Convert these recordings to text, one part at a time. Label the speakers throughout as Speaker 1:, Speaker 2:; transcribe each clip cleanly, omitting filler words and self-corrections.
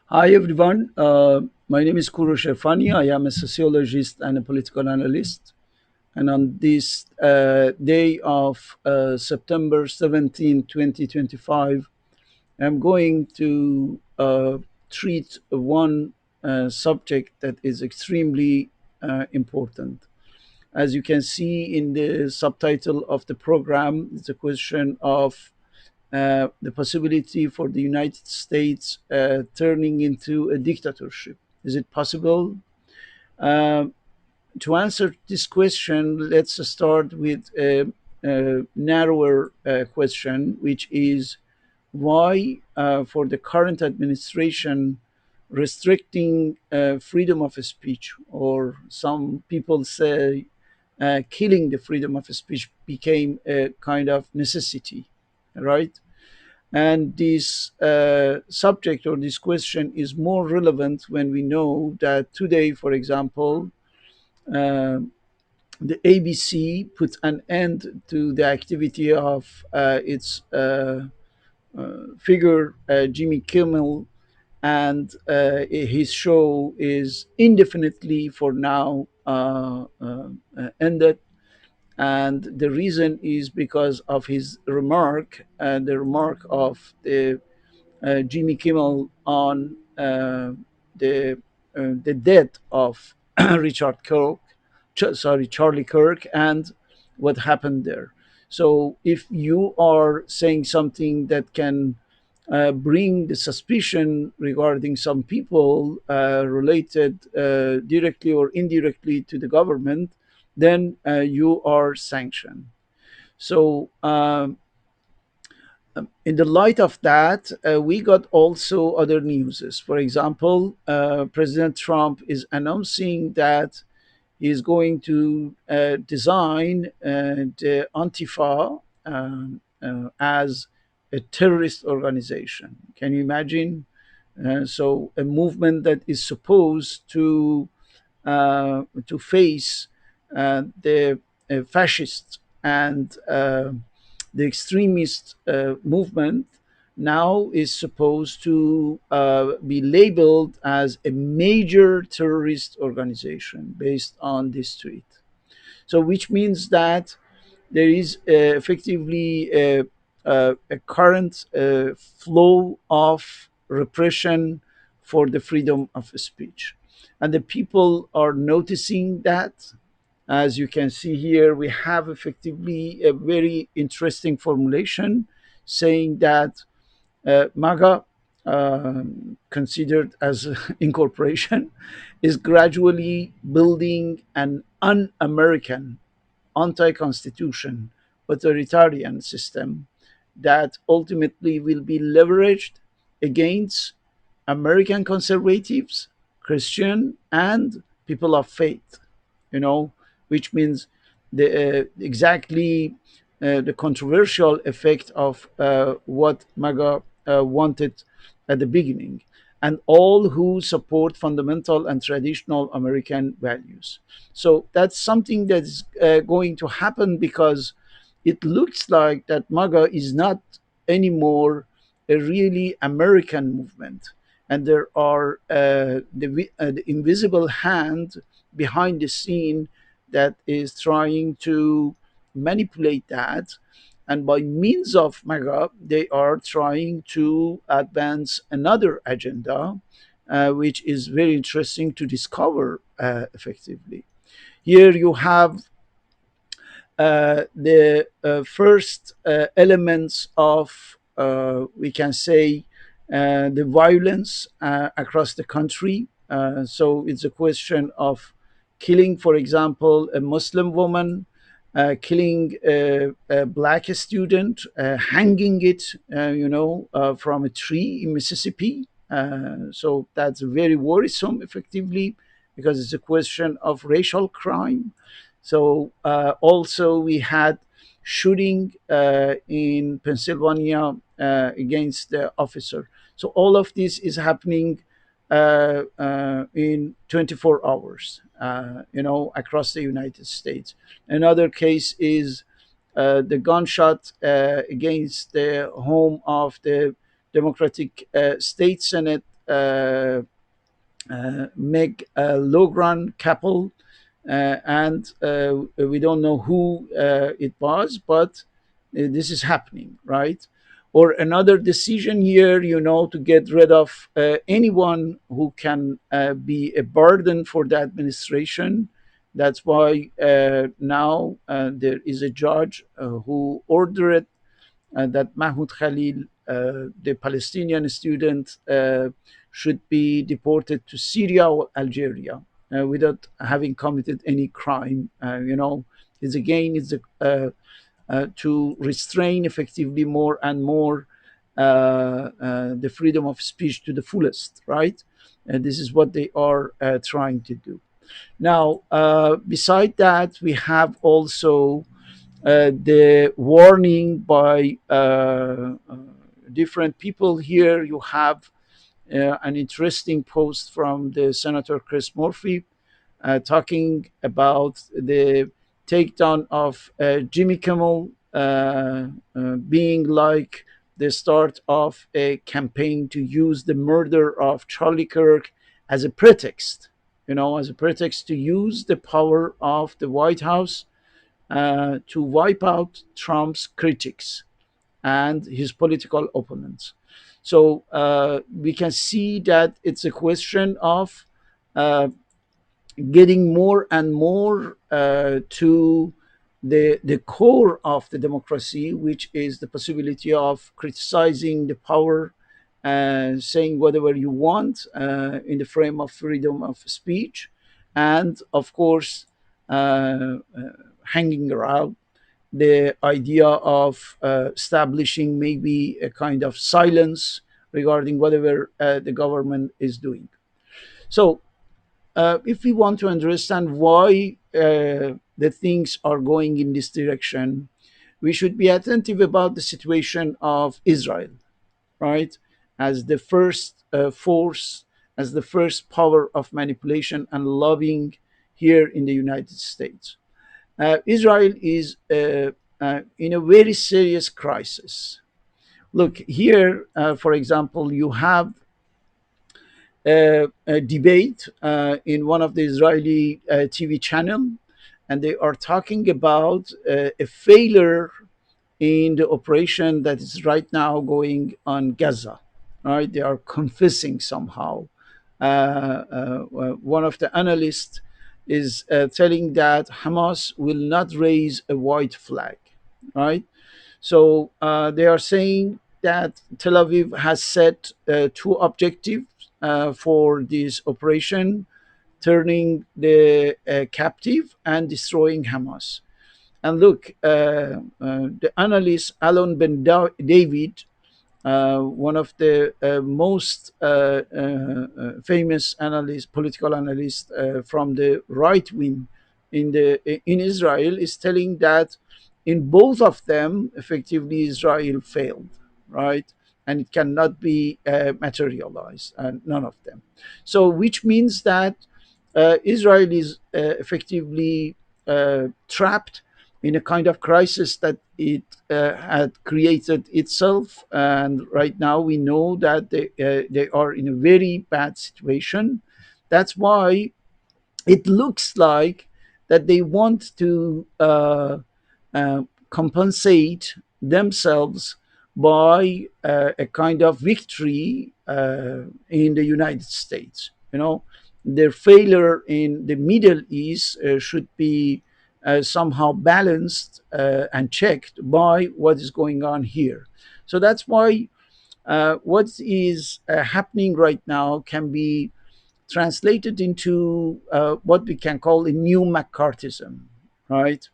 Speaker 1: Hi everyone. My name is Korosh Erfani. I am a sociologist and a political analyst. And on this day of September 17, 2025, I'm going to treat one subject that is extremely important. As you can see in the subtitle of the program, it's a question of the possibility for the United States turning into a dictatorship. Is it possible? Um to answer this question, let's start with a narrower question, which is why, for the current administration, restricting freedom of speech, or some people say killing the freedom of speech, became a kind of necessity, right? And this subject or this question is more relevant when we know that today, for example, uh, the ABC put an end to the activity of its figure, Jimmy Kimmel, and his show is indefinitely for now ended. And the reason is because of his remark, the remark of the Jimmy Kimmel on the the death of Richard Kirk, Charlie Kirk, and what happened there. So if you are saying something that can bring the suspicion regarding some people related directly or indirectly to the government, then you are sanctioned. So in the light of that, we got also other newses. For example, President Trump is announcing that he's going to design the Antifa as a terrorist organization. Can you imagine? So a movement that is supposed to face the fascist and the extremist movement now is supposed to be labeled as a major terrorist organization based on this tweet. So, which means that there is effectively a current flow of repression for the freedom of speech. And the people are noticing that. As you can see here, we have effectively a very interesting formulation saying that MAGA, considered as incorporation, is gradually building an un American, anti constitution, authoritarian system that ultimately will be leveraged against American conservatives, Christian, and people of faith, you know, which means exactly the controversial effect of what MAGA wanted at the beginning, and all who support fundamental and traditional American values. So that's something that's going to happen because it looks like that MAGA is not anymore a really American movement, and there are the invisible hand behind the scene that is trying to manipulate that. And by means of MAGA, they are trying to advance another agenda, which is very interesting to discover effectively. Here you have the first elements of, we can say, the violence across the country. So it's a question of killing, for example, a Muslim woman, killing a black student, hanging it, from a tree in Mississippi. So that's very worrisome, effectively, because it's a question of racial crime. So also we had shooting in Pennsylvania against the officer. So all of this is happening in 24 hours, across the United States. Another case is the gunshot against the home of the Democratic State Senate Meg Logran couple, and we don't know who it was, but this is happening, right? Or another decision here, to get rid of anyone who can be a burden for the administration. That's why now there is a judge who ordered that Mahmoud Khalil, the Palestinian student, should be deported to Syria or Algeria without having committed any crime. It's again, to restrain effectively more and more the freedom of speech to the fullest, right? And this is what they are trying to do. Now, beside that, we have also the warning by different people here. You have an interesting post from the Senator Chris Murphy talking about the takedown of Jimmy Kimmel being like the start of a campaign to use the murder of Charlie Kirk as a pretext, as a pretext to use the power of the White House to wipe out Trump's critics and his political opponents. So we can see that it's a question of uh, getting more and more to the core of the democracy, which is the possibility of criticizing the power, saying whatever you want in the frame of freedom of speech, and of course, hanging around the idea of establishing maybe a kind of silence regarding whatever the government is doing. So if we want to understand why the things are going in this direction, we should be attentive about the situation of Israel, right? As the first force, as the first power of manipulation and lobbying here in the United States. Israel is in a very serious crisis. Look, here, for example, you have a debate in one of the Israeli TV channel, and they are talking about a failure in the operation that is right now going on Gaza. Right? They are confessing somehow. One of the analysts is telling that Hamas will not raise a white flag. Right? So they are saying that Tel Aviv has set two objectives for this operation: turning the captive and destroying Hamas. And look, the analyst Alon Ben David, one of the most famous analysts, political analysts from the right wing in Israel, is telling that in both of them, effectively, Israel failed, right? And it cannot be materialized, none of them. So, which means that Israel is effectively trapped in a kind of crisis that it had created itself. And right now we know that they are in a very bad situation. That's why it looks like that they want to compensate themselves by a kind of victory in the United States. Their failure in the Middle East should be somehow balanced and checked by what is going on here. So that's why what is happening right now can be translated into what we can call a new McCarthyism, right?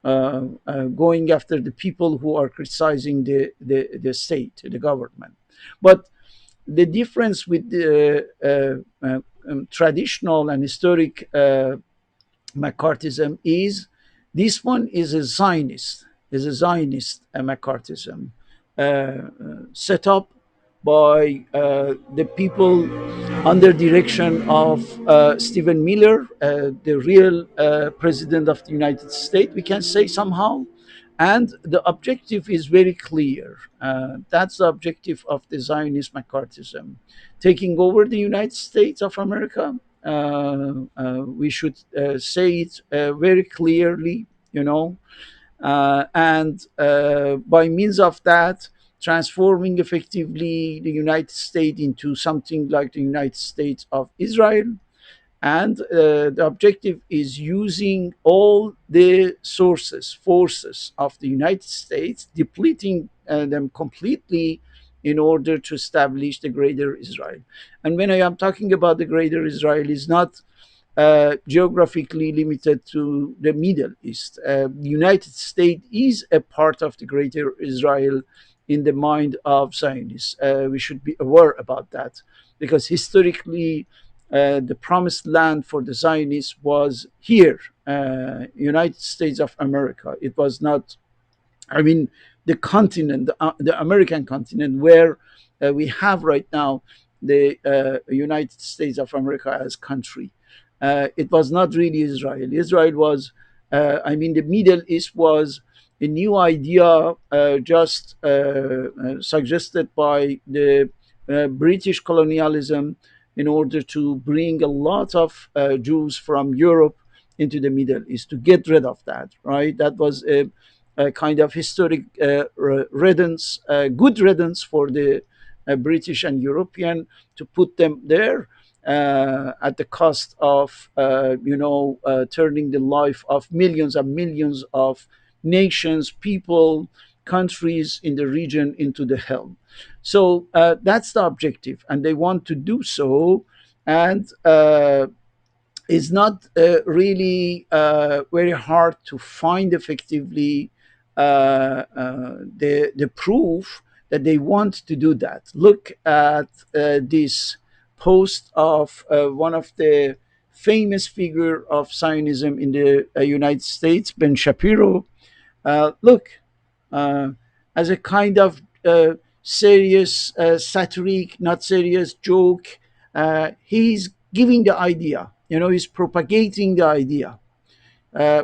Speaker 1: Going after the people who are criticizing the state, the government. But the difference with the traditional and historic McCarthyism is this one is a Zionist McCarthyism set up by the people under direction of Stephen Miller, the real president of the United States, we can say somehow, And the objective is very clear. That's the objective of the Zionist McCarthyism: taking over the United States of America. We should say it very clearly, you know, and by means of that, transforming effectively the United States into something like the United States of Israel. And the objective is using all the sources, forces of the United States, depleting them completely in order to establish the greater Israel. And when I am talking about the greater Israel, is not geographically limited to the Middle East. The United States is a part of the greater Israel in the mind of Zionists. We should be aware about that, because historically, the promised land for the Zionists was here, United States of America. It was not, I mean, the continent, the American continent, where we have right now the United States of America as country. It was not really Israel. Israel was, I mean, the Middle East was a new idea just suggested by the British colonialism in order to bring a lot of Jews from Europe into the Middle East, to get rid of that, right? That was a kind of historic riddance, good riddance for the British and European, to put them there at the cost of, turning the life of millions and millions of nations, people, countries in the region into the hell. So that's the objective, and they want to do so. And it's not really very hard to find effectively the proof that they want to do that. Look at this post of one of the famous figure of Zionism in the United States, Ben Shapiro. Look, uh, as a kind of serious, satiric, not serious joke, he's giving the idea, he's propagating the idea.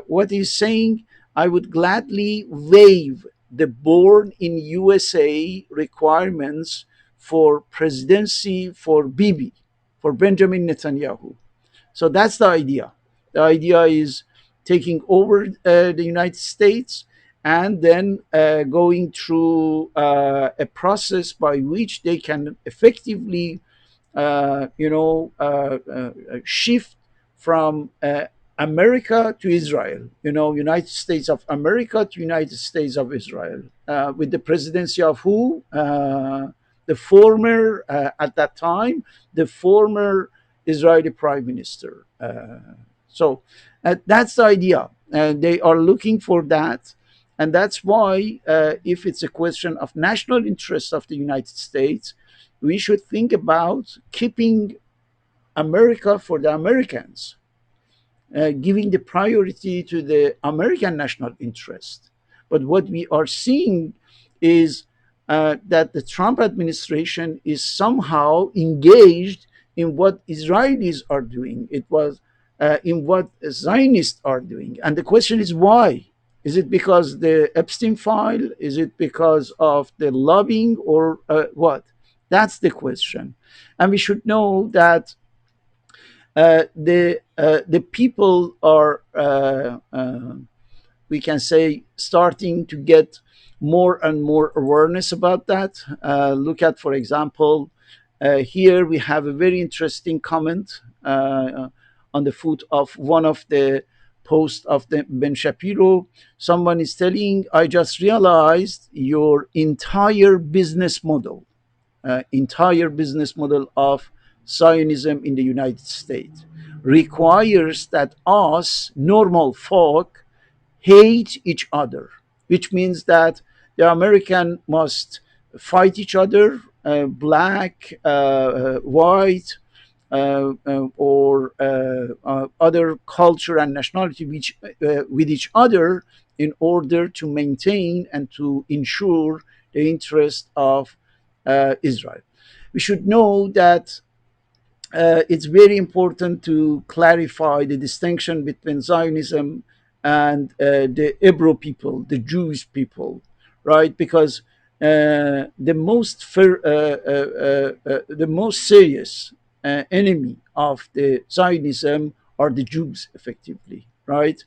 Speaker 1: What he's saying: I would gladly waive the born in USA requirements for presidency for Bibi, for Benjamin Netanyahu. So that's the idea. The idea is taking over the United States, and then going through a process by which they can effectively, shift from America to Israel, United States of America to United States of Israel, with the presidency of who? The former, at that time, the former Israeli prime minister. So that's the idea. They are looking for that. And that's why, if it's a question of national interest of the United States, we should think about keeping America for the Americans, giving the priority to the American national interest. But what we are seeing is that the Trump administration is somehow engaged in what Israelis are doing. It was in what Zionists are doing. And the question is why? Is it because the Epstein file? Is it because of the lobbying, or what? That's the question. And we should know that the people are, we can say, starting to get more and more awareness about that. Look at, for example, here we have a very interesting comment on the foot of one of the posts of the Ben Shapiro. Someone is telling, I just realized your entire business model of Zionism in the United States requires that us normal folk hate each other, which means that the American must fight each other, black, white, or other culture and nationality, with each other, in order to maintain and to ensure the interest of Israel. We should know that it's very important to clarify the distinction between Zionism and the Hebrew people, the Jewish people, right? Because the most serious enemy of the Zionism are the Jews, effectively, right?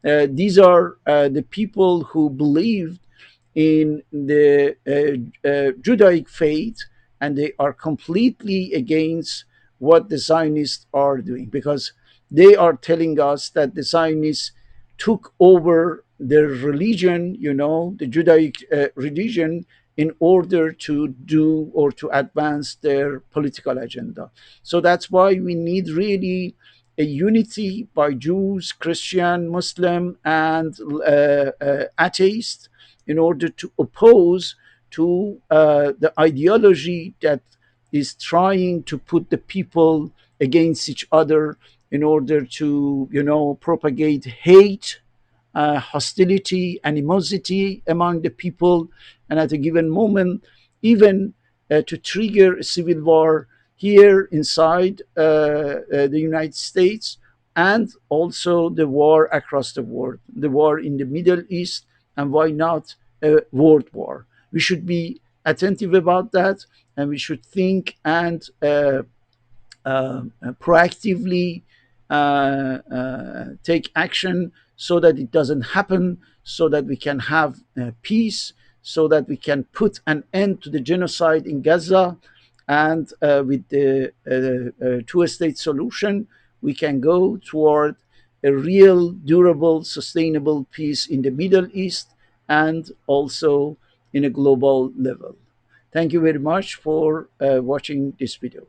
Speaker 1: These are the people who believed in the Judaic faith, and they are completely against what the Zionists are doing, because they are telling us that the Zionists took over their religion, the Judaic religion, in order to do or to advance their political agenda. So that's why we need really a unity by Jews, Christian, Muslim, and atheists, in order to oppose to the ideology that is trying to put the people against each other, in order to propagate hate, hostility, animosity among the people, and at a given moment, even to trigger a civil war here inside the United States, and also the war across the world, the war in the Middle East, and why not a world war? We should be attentive about that, and we should think and proactively take action so that it doesn't happen, so that we can have peace, so that we can put an end to the genocide in Gaza. And with the two-state solution, we can go toward a real, durable, sustainable peace in the Middle East, and also in a global level. Thank you very much for watching this video.